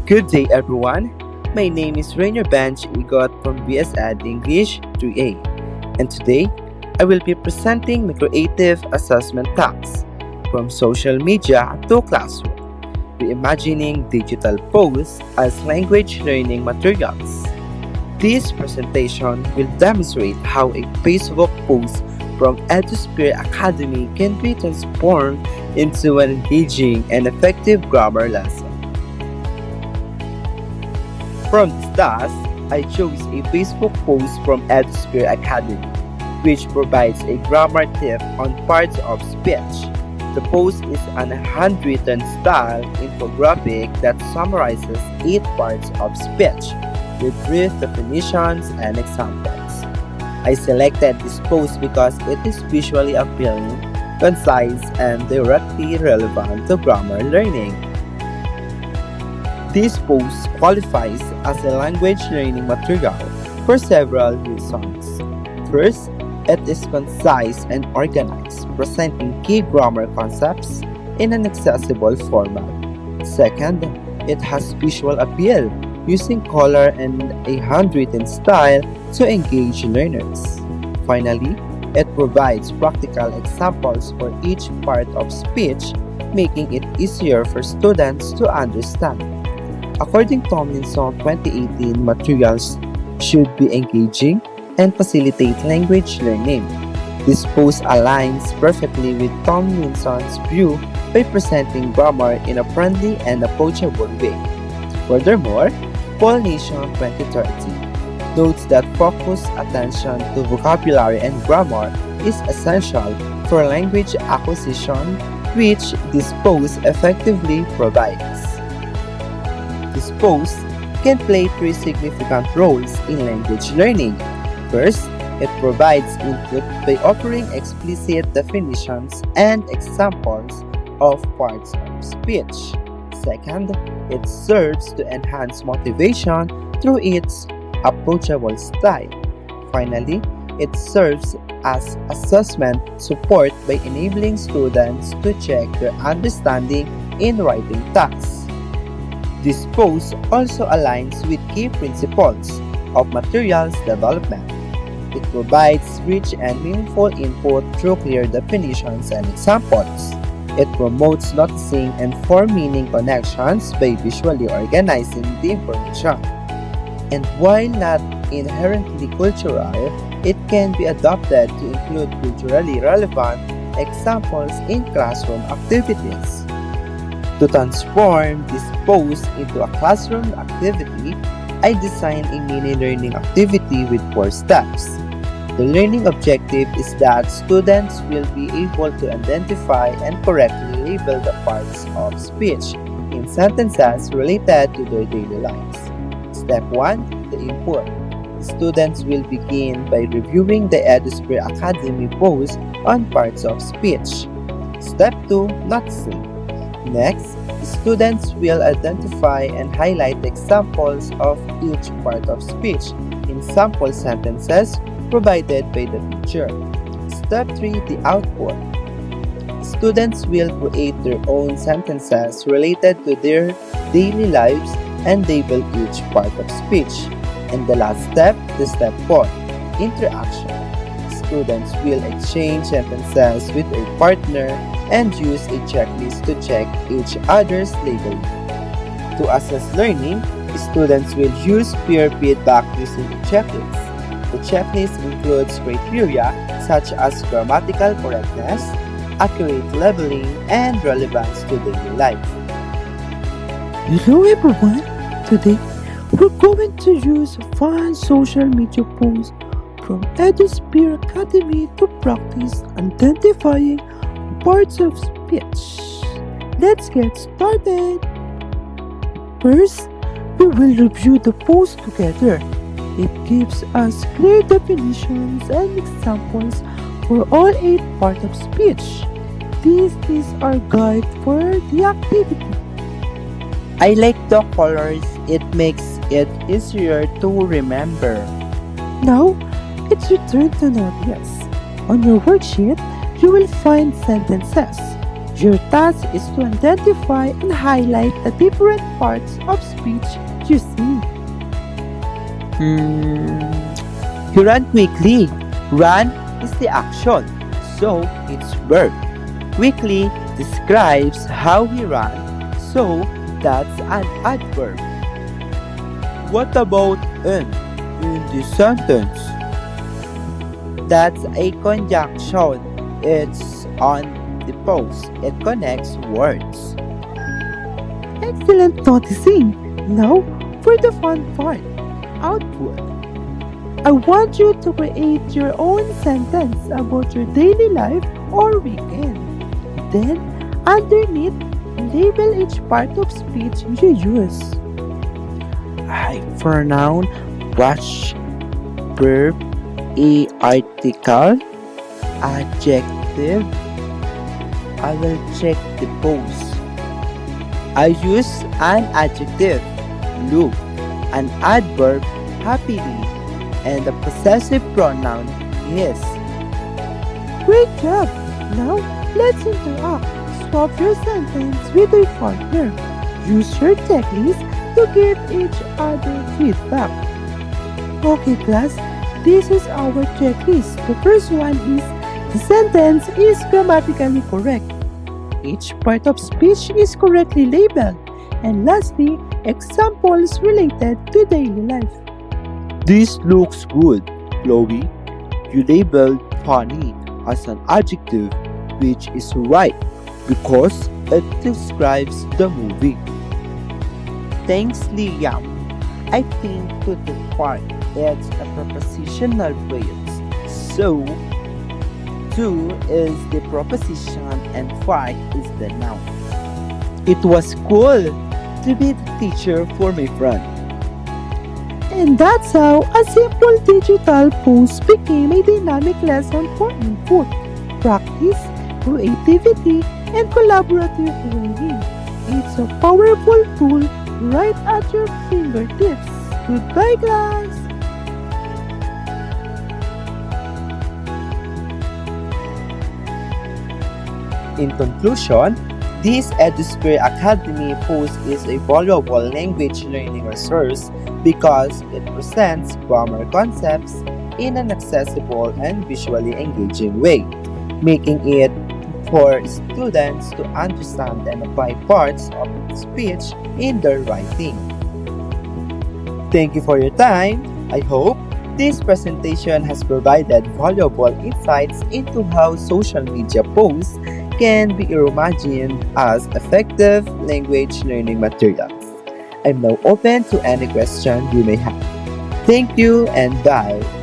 Good day, everyone. My name is Rainier Bench Igot from BS Ed English 3A, and today I will be presenting my creative assessment tasks from social media to classroom, reimagining digital posts as language learning materials. This presentation will demonstrate how a Facebook post from EduSphere Academy can be transformed into an engaging and effective grammar lesson. From this task, I chose a Facebook post from EduSphere Academy, which provides a grammar tip on parts of speech. The post is an handwritten style infographic that summarizes 8 parts of speech with brief definitions and examples. I selected this post because it is visually appealing, concise, and directly relevant to grammar learning. This post qualifies as a language learning material for several reasons. First, it is concise and organized, presenting key grammar concepts in an accessible format. Second, it has visual appeal, using color and a handwritten style to engage learners. Finally, it provides practical examples for each part of speech, making it easier for students to understand. According to Tomlinson 2018, materials should be engaging and facilitate language learning. This post aligns perfectly with Tomlinson's view by presenting grammar in a friendly and approachable way. Furthermore, Pollination 2030 notes that focused attention to vocabulary and grammar is essential for language acquisition, which this post effectively provides. This post can play 3 significant roles in language learning. First, it provides input by offering explicit definitions and examples of parts of speech. Second, it serves to enhance motivation through its approachable style. Finally, it serves as assessment support by enabling students to check their understanding in writing tasks. This post also aligns with key principles of materials development. It provides rich and meaningful input through clear definitions and examples. It promotes noticing and form-meaning connections by visually organizing the information. And while not inherently cultural, it can be adapted to include culturally relevant examples in classroom activities. To transform this post into a classroom activity, I designed a mini learning activity with 4 steps. The learning objective is that students will be able to identify and correctly label the parts of speech in sentences related to their daily lives. Step 1. The input. Students will begin by reviewing the EduSphere Academy post on parts of speech. Step 2. Noticing. Next, students will identify and highlight examples of each part of speech in sample sentences provided by the teacher. Step 3. The output. Students will create their own sentences related to their daily lives and label each part of speech. And the last step, the step 4. Interaction. Students will exchange sentences with a partner and use a checklist to check each other's labeling. To assess learning, students will use peer feedback using a checklist. The checklist includes criteria such as grammatical correctness, accurate labeling, and relevance to daily life. Hello everyone! Today, we're going to use a fun social media post from EduSphere Academy to practice identifying parts of speech. Let's get started! First, we will review the post together. It gives us clear definitions and examples for all 8 parts of speech. This is our guide for the activity. I like the colors, it makes it easier to remember. Now, it's your turn to notice. On your worksheet, you will find sentences. Your task is to identify and highlight the different parts of speech you see. Hmm, he ran quickly. Run is the action, so it's verb. Quickly describes how he ran, so that's an adverb. What about in the sentence? That's a conjunction. It's on the pause. It connects words. Excellent noticing. Now, for the fun part, output. I want you to create your own sentence about your daily life or weekend. Then, underneath, label each part of speech you use. I pronoun watch verb a article adjective. I will check the pose. I use an adjective look, an adverb happily, and the possessive pronoun his. Great job! Now, let's interact. Swap your sentence with your partner. Use your checklist to give each other feedback. Okay, class, this is our checklist. The first one is the sentence is grammatically correct. Each part of speech is correctly labeled. And lastly, examples related to daily life. This looks good, Chloe. You labeled funny as an adjective, which is right because it describes the movie. Thanks, Liam. I think to the part it's a prepositional phrase. So, to is the preposition and fight is the noun. It was cool to be the teacher for my friend. And that's how a simple digital post became a dynamic lesson for input, practice, creativity, and collaborative learning. It's a powerful tool right at your fingertips. Goodbye, class! In conclusion, this EduSphere Academy post is a valuable language learning resource because it presents grammar concepts in an accessible and visually engaging way, making it for students to understand and apply parts of speech in their writing. Thank you for your time. I hope this presentation has provided valuable insights into how social media posts can be reimagined as effective language learning materials. I'm now open to any question you may have. Thank you and bye.